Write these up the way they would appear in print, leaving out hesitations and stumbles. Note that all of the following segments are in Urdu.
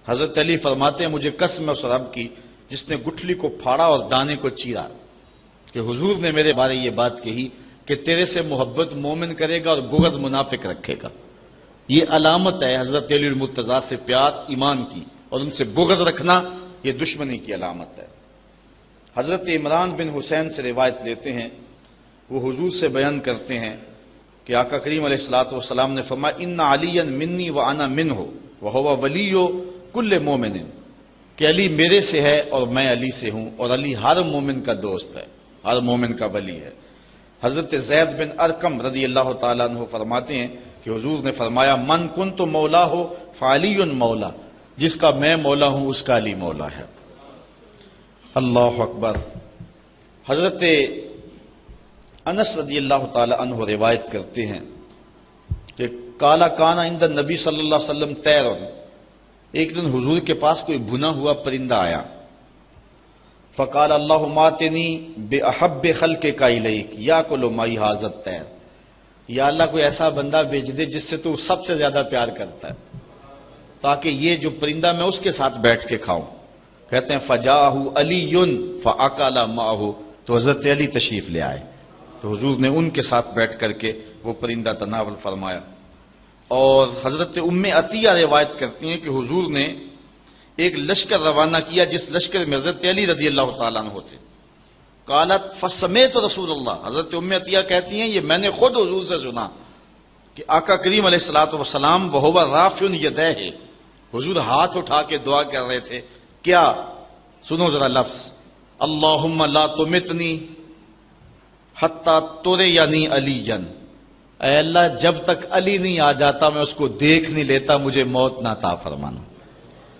حضرت علی فرماتے ہیں مجھے قسم ہے اس رب کی جس نے گٹھلی کو پھاڑا اور دانے کو چیرا کہ حضور نے میرے بارے یہ بات کہی کہ تیرے سے محبت مومن کرے گا اور بغض منافق رکھے گا۔ یہ علامت ہے حضرت علی المرتضیٰ سے پیار ایمان کی، اور ان سے بغض رکھنا یہ دشمنی کی علامت ہے۔ حضرت عمران بن حسین سے روایت لیتے ہیں، وہ حضور سے بیان کرتے ہیں کہ آقا کریم علیہ الصلوۃ والسلام نے فرمایا ان علی منی وانا منہ وہو ولی کل مومن، کہ علی میرے سے ہے اور میں علی سے ہوں، اور علی ہر مومن کا دوست ہے، ہر مومن کا ولی ہے۔ حضرت زید بن ارقم رضی اللہ تعالیٰ عنہ فرماتے ہیں کہ حضور نے فرمایا من کنت مولا ہو فعلی مولا، جس کا میں مولا ہوں اس کا علی مولا ہے۔ اللہ اکبر۔ حضرت انس رضی اللہ تعالی عنہ روایت کرتے ہیں کہ کالا کانا عند النبی صلی اللہ علیہ وسلم طیر، ایک دن حضور کے پاس کوئی بھنا ہوا پرندہ آیا، فقال اللہم آتنی بأحب خلقک الیک یاکل معی ھذا الطیر، یا اللہ کوئی ایسا بندہ بھیج دے جس سے تو سب سے زیادہ پیار کرتا ہے تاکہ یہ جو پرندہ میں اس کے ساتھ بیٹھ کے کھاؤں۔ کہتے ہیں فجاءہ علی فاکل معہ، تو حضرت علی تشریف لے آئے تو حضور نے ان کے ساتھ بیٹھ کر کے وہ پرندہ تناول فرمایا۔ اور حضرت ام عطیہ روایت کرتی ہیں کہ حضور نے ایک لشکر روانہ کیا جس لشکر میں حضرت علی رضی اللہ تعالیٰ عنہ تھے۔ قالت فسمیت رسول اللہ، حضرت ام عطیہ کہتی ہیں یہ میں نے خود حضور سے سنا کہ آقا کریم علیہ الصلوۃ والسلام وہو رافع یدیہ، حضور ہاتھ اٹھا کے دعا کر رہے تھے، کیا؟ سنو ذرا لفظ، اللہم لا تمتنی حتی ترینی علیٰ، اے اللہ جب تک علی نہیں آ جاتا میں اس کو دیکھ نہیں لیتا، مجھے موت نہ عطا فرمانا۔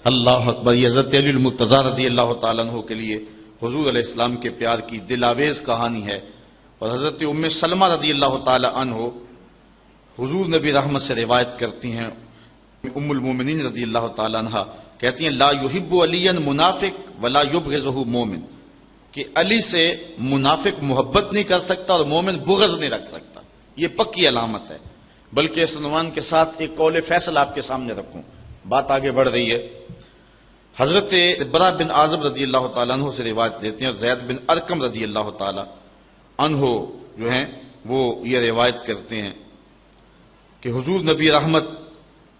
اللہ اکبر۔ یہ حضرت علی المرتضیٰ رضی اللہ تعالیٰ عنہ کے لیے حضور علیہ السلام کے پیار کی دل آویز کہانی ہے۔ اور حضرت ام سلمہ رضی اللہ تعالیٰ عنہ حضور نبی رحمت سے روایت کرتی ہیں، ام المومنین رضی اللہ تعالیٰ عنہ کہتی ہیں لا یحب علی منافق ولا یبغضہ مومن، کہ علی سے منافق محبت نہیں کر سکتا اور مومن بغض نہیں رکھ سکتا، یہ پکی علامت ہے۔ بلکہ اس عنوان کے ساتھ ایک قول فیصل آپ کے سامنے رکھوں، بات آگے بڑھ رہی ہے۔ حضرت برا بن عازب رضی اللہ تعالیٰ عنہ سے روایت لیتے ہیں، اور زید بن ارقم رضی اللہ تعالیٰ عنہ جو ہیں وہ یہ روایت کرتے ہیں کہ حضور نبی رحمت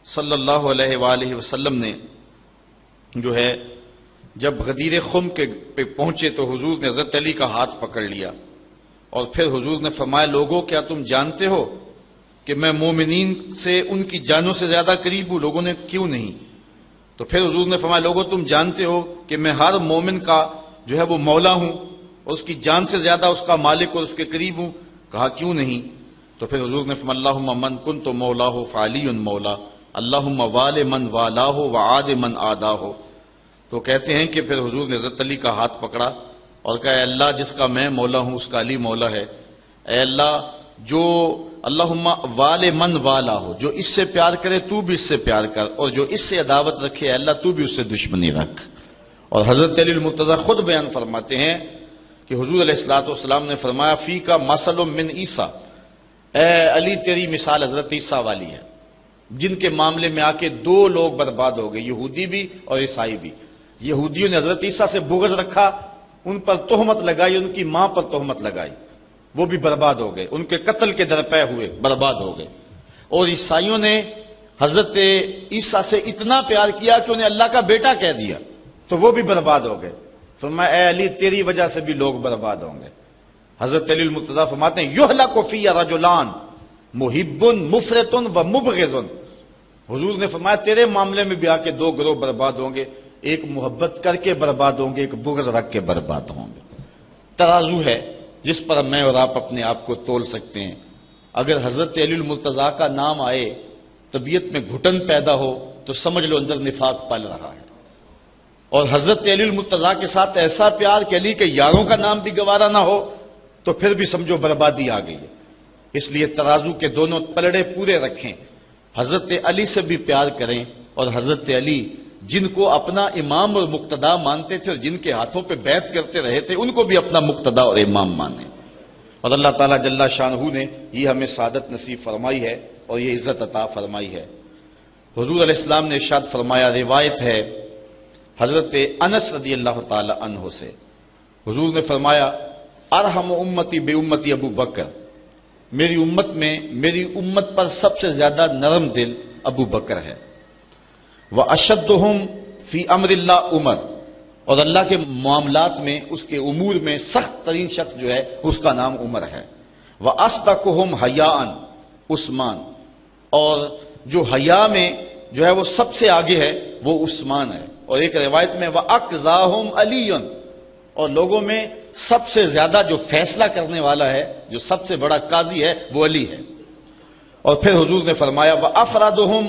صلی اللہ علیہ وآلہ وسلم نے جو ہے جب غدیر خم کے پہ پہنچے تو حضور نے حضرت علی کا ہاتھ پکڑ لیا، اور پھر حضور نے فرمایا لوگوں کیا تم جانتے ہو کہ میں مومنین سے ان کی جانوں سے زیادہ قریب ہوں؟ لوگوں نے کیوں نہیں؟ تو پھر حضور نے فرمایا لوگوں تم جانتے ہو کہ میں ہر مومن کا جو ہے وہ مولا ہوں اور اس کی جان سے زیادہ اس کا مالک اور اس کے قریب ہوں؟ کہا کیوں نہیں؟ تو پھر حضور نے فرمایا اللہم من کنت مولاہ فعلی مولا، اللہم وال من والاہ وعاد من آداہ۔ تو کہتے ہیں کہ پھر حضور نے حضرت علی کا ہاتھ پکڑا اور کہا اے اللہ جس کا میں مولا ہوں اس کا علی مولا ہے، اے اللہ جو اللہم وال من والا ہو، جو اس سے پیار کرے تو بھی اس سے پیار کر، اور جو اس سے عداوت رکھے اے اللہ تو بھی اس سے دشمنی رکھ۔ اور حضرت علی المرتضیٰ خود بیان فرماتے ہیں کہ حضور علیہ الصلوۃ والسلام نے فرمایا فی کا مثل من عیسیٰ، اے علی تیری مثال حضرت عیسیٰ والی ہے، جن کے معاملے میں آ کے دو لوگ برباد ہو گئے، یہودی بھی اور عیسائی بھی۔ یہودیوں نے حضرت عیسیٰ سے بغض رکھا، ان پر تہمت لگائی، ان کی ماں پر تہمت لگائی، وہ بھی برباد ہو گئے، ان کے قتل کے درپے ہوئے، برباد ہو گئے۔ اور عیسائیوں نے حضرت عیسیٰ سے اتنا پیار کیا کہ انہیں اللہ کا بیٹا کہہ دیا، تو وہ بھی برباد ہو گئے۔ فرمایا اے علی تیری وجہ سے بھی لوگ برباد ہوں گے۔ حضرت علی المرتضیٰ فرماتے ہیں یہلک فی رجلان محب مفرط و مبغض، حضور نے فرمایا تیرے معاملے میں بھی آ کے دو گروہ برباد ہوں گے، ایک محبت کر کے برباد ہوں گے، ایک بغض رکھ کے برباد ہوں گے۔ ترازو ہے جس پر میں اور آپ اپنے آپ کو تول سکتے ہیں۔ اگر حضرت علی المرتضیٰ کا نام آئے، طبیعت میں گھٹن پیدا ہو، تو سمجھ لو اندر نفاق پل رہا ہے۔ اور حضرت علی المرتضیٰ کے ساتھ ایسا پیار کہ علی کے یاروں کا نام بھی گوارا نہ ہو، تو پھر بھی سمجھو بربادی آ گئی ہے۔ اس لیے ترازو کے دونوں پلڑے پورے رکھیں، حضرت علی سے بھی پیار کریں، اور حضرت علی جن کو اپنا امام اور مقتدا مانتے تھے اور جن کے ہاتھوں پہ بیعت کرتے رہے تھے، ان کو بھی اپنا مقتدا اور امام مانیں۔ اور اللہ تعالیٰ جل شانہ نے یہ ہمیں سعادت نصیب فرمائی ہے اور یہ عزت عطا فرمائی ہے۔ حضور علیہ السلام نے ارشاد فرمایا، روایت ہے حضرت انس رضی اللہ تعالی عنہ سے، حضور نے فرمایا ارحم امتی بے امتی ابو بکر، میری امت میں میری امت پر سب سے زیادہ نرم دل ابو بکر ہے، واشدہم فی امر اللہ عمر، اور اللہ کے معاملات میں اس کے امور میں سخت ترین شخص جو ہے اس کا نام عمر ہے، واصدقہم حیاء عثمان، اور جو حیا میں جو ہے وہ سب سے آگے ہے وہ عثمان ہے، اور ایک روایت میں وَأَقْزَاهُمْ عَلِيٌّ، اور لوگوں میں سب سے زیادہ جو فیصلہ کرنے والا ہے، جو سب سے بڑا قاضی ہے وہ علی ہے۔ اور پھر حضور نے فرمایا وَأَفْرَدُهُمْ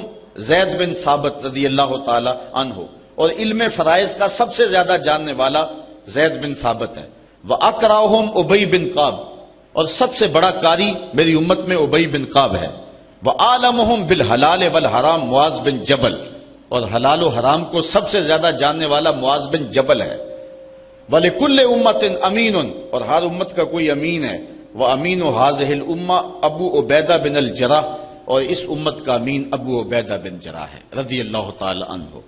زید بن ثابت رضی اللہ تعالی عنہ، اور علم فرائض کا سب سے زیادہ جاننے والا زید بن ثابت ہے، وَأَقْرَأُهُمْ أُبَيْ بن قعب، اور سب سے بڑا قاری میری امت میں ابی بن قعب ہے، وَعَالَمُهُمْ بِالْحَلَالِ وَالْحَرَامِ معاذ بن جبل، اور حلال و حرام کو سب سے زیادہ جاننے والا معاذ بن جبل ہے، وَلِكُلِّ أُمَّةٍ أَمِينٌ، اور ہر امت کا کوئی امین ہے، وَأَمِينُ هَذِهِ الْأُمَّةِ ابو عبیدہ بن الجراح، اور اس امت کا امین ابو عبیدہ بن جراح ہے رضی اللہ تعالی عنہ۔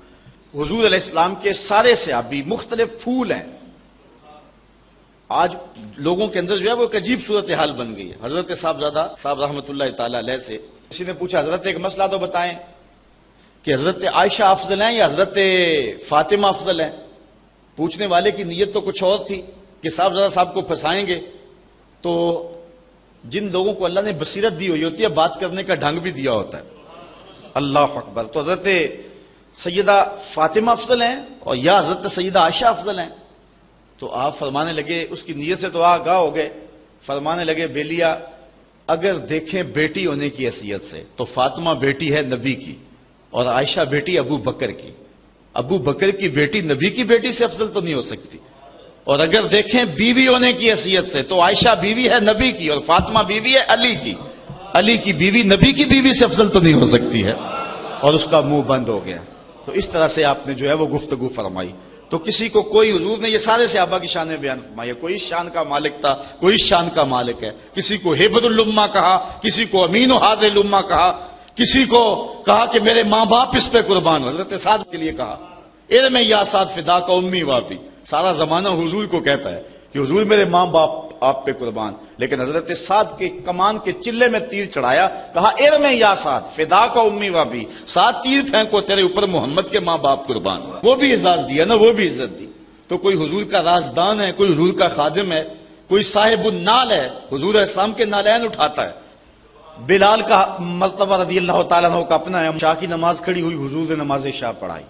حضور علیہ السلام کے سارے صحابی مختلف پھول ہیں۔ آج لوگوں کے اندر جو ہے وہ ایک عجیب صورتحال بن گئی ہے۔ حضرت صاحبزادہ صاحب رحمۃ اللہ تعالی علیہ سے کسی نے پوچھا حضرت ایک مسئلہ تو بتائیں کہ حضرت عائشہ افضل ہیں یا حضرت فاطمہ افضل ہیں؟ پوچھنے والے کی نیت تو کچھ اور تھی کہ صاحبزادہ صاحب کو پھنسائیں گے، تو جن لوگوں کو اللہ نے بصیرت دی ہوئی ہوتی ہے بات کرنے کا ڈھنگ بھی دیا ہوتا ہے، اللہ اکبر، تو حضرت سیدہ فاطمہ افضل ہیں اور یا حضرت سیدہ عائشہ افضل ہیں؟ تو آپ فرمانے لگے، اس کی نیت سے تو آگاہ ہو گئے، فرمانے لگے بیلیا اگر دیکھیں بیٹی ہونے کی حیثیت سے تو فاطمہ بیٹی ہے نبی کی اور عائشہ بیٹی ابو بکر کی، ابو بکر کی بیٹی نبی کی بیٹی سے افضل تو نہیں ہو سکتی، اور اگر دیکھیں بیوی ہونے کی حیثیت سے تو عائشہ بیوی ہے نبی کی اور فاطمہ بیوی ہے علی کی، علی کی بیوی نبی کی بیوی سے افضل تو نہیں ہو سکتی ہے، اور اس کا منہ بند ہو گیا۔ تو اس طرح سے آپ نے جو ہے وہ گفتگو فرمائی۔ تو کسی کو کوئی، حضور نے یہ سارے صحابہ کی شان بیان فرمائی، کوئی اس شان کا مالک تھا، کوئی اس شان کا مالک ہے، کسی کو ہیبت الامہ کہا، کسی کو امین و حاضر الامہ کہا، کسی کو کہا کہ میرے ماں باپ اس پہ قربان ہو، حضرت سعد کے لیے کہا ارم یا سعد فدا کا امی واپی، سارا زمانہ حضور کو کہتا ہے کہ حضور میرے ماں باپ آپ پہ قربان، لیکن حضرت سعد کے کمان کے چلے میں تیر چڑھایا، کہا ارم یا سعد فدا کا امی واپی، سعد تیر پھینکو تیرے اوپر محمد کے ماں باپ قربان، وہ بھی اعزاز دیا نا، وہ بھی عزت دی۔ تو کوئی حضور کا رازدان ہے، کوئی حضور کا خادم ہے، کوئی صاحب النال ہے، حضور اسلام کے نالین اٹھاتا ہے۔ بلال کا مرتبہ رضی اللہ تعالیٰ عنہ کا اپنا ہے، شاہ کی نماز کھڑی ہوئی، حضور نے نماز شاہ پڑھائی،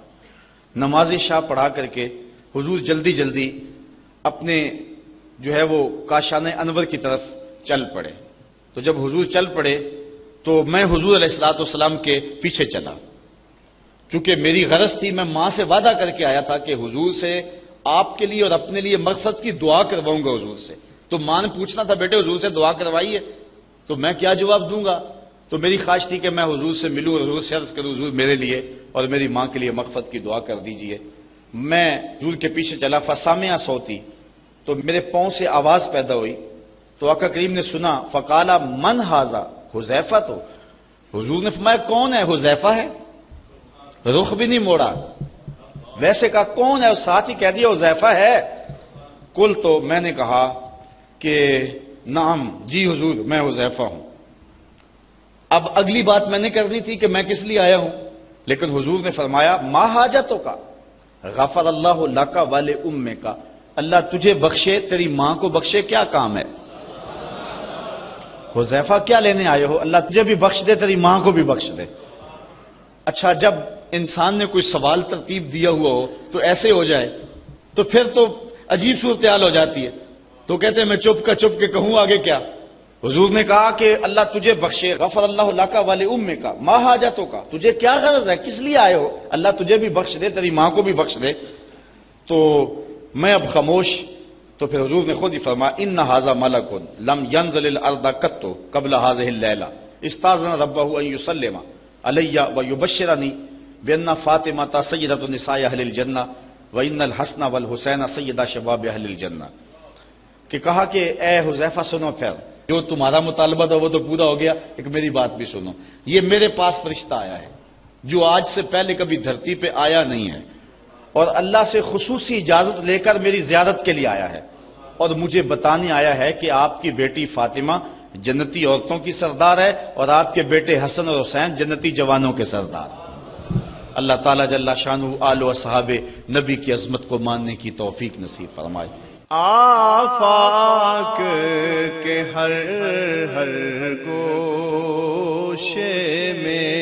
نماز شاہ پڑھا کر کے حضور جلدی جلدی اپنے جو ہے وہ کاشان انور کی طرف چل پڑے۔ تو جب حضور چل پڑے تو میں حضور علیہ الصلوۃ والسلام کے پیچھے چلا، چونکہ میری غرض تھی، میں ماں سے وعدہ کر کے آیا تھا کہ حضور سے آپ کے لیے اور اپنے لیے مغفرت کی دعا کرواؤں گا حضور سے۔ تو ماں نے پوچھنا تھا بیٹے حضور سے دعا کروائیے، تو میں کیا جواب دوں گا؟ تو میری خواہش تھی کہ میں حضور سے ملوں، حضور سے عرض کروں حضور میرے لیے اور میری ماں کے لیے مغفرت کی دعا کر دیجئے۔ میں حضور کے پیچھے چلا، فسامع صوتی، تو میرے پاؤں سے آواز پیدا ہوئی، تو آقا کریم نے سنا، فقالا من ھذا حذیفہ، تو حضور نے فرمایا کون ہے؟ حذیفہ ہے، رخ بھی نہیں موڑا، ویسے کہا کون ہے، اور ساتھ ہی کہہ دیا حذیفہ ہے۔ کل تو میں نے کہا کہ نعم جی حضور میں حذیفہ ہوں۔ اب اگلی بات میں نے کرنی تھی کہ میں کس لیے آیا ہوں، لیکن حضور نے فرمایا ما حاجتوں کا غفر اللہ لک ول امک، اللہ تجھے بخشے تیری ماں کو بخشے، کیا کام ہے؟ حذیفہ کیا لینے آئے ہو؟ اللہ تجھے بھی بخش دے تیری ماں کو بھی بخش دے۔ اچھا جب انسان نے کوئی سوال ترتیب دیا ہوا ہو تو ایسے ہو جائے تو پھر تو عجیب صورتحال ہو جاتی ہے، تو کہتے ہیں میں چپ کے کہوں آگے کیا؟ حضور نے کہا کہ اللہ تجھے بخشے، غفر اللہ لک ول امک، ما حاجتوں کا، تجھے کیا غرض ہے، کس لیے آئے ہو؟ اللہ تجھے بھی بخش دے تیری ماں کو بھی بخش دے۔ تو میں اب خاموش، تو پھر حضور نے خود ہی فرمایا ان ھذا ملک لم ينزل الارض قط قبل هذه الليله استاذن ربه ان يسلم علی ويبشرني بان فاطمه سیدۃ النساء اہل الجنہ وان الحسن والحسین سیدا شباب اہل الجنہ، کہ کہا کہ اے حذیفہ سنو، پھر جو تمہارا مطالبہ تھا وہ تو پورا ہو گیا، ایک میری بات بھی سنو، یہ میرے پاس فرشتہ آیا ہے، جو آج سے پہلے کبھی دھرتی پہ آیا نہیں ہے، اور اللہ سے خصوصی اجازت لے کر میری زیارت کے لیے آیا ہے، اور مجھے بتانے آیا ہے کہ آپ کی بیٹی فاطمہ جنتی عورتوں کی سردار ہے اور آپ کے بیٹے حسن اور حسین جنتی جوانوں کے سردار۔ اللہ تعالیٰ جل شانہ آل و اصحاب نبی کی عظمت کو ماننے کی توفیق نصیب فرمائے۔ آفاق کے ہر ہر گوشے میں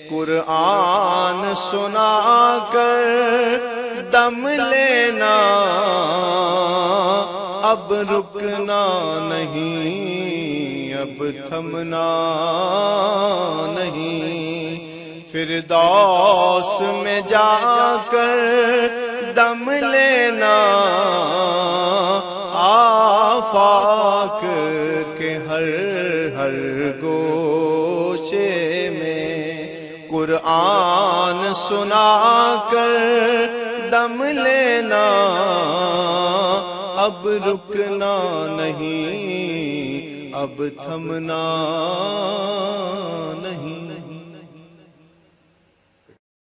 قرآن سنا کر دم لینا، اب رکنا نہیں، اب تھمنا نہیں، فردوس میں جا کر دم لینا، آفاق کے ہر ہر گوشے میں قرآن سنا کر دم لینا، اب رکنا نہیں، اب تھمنا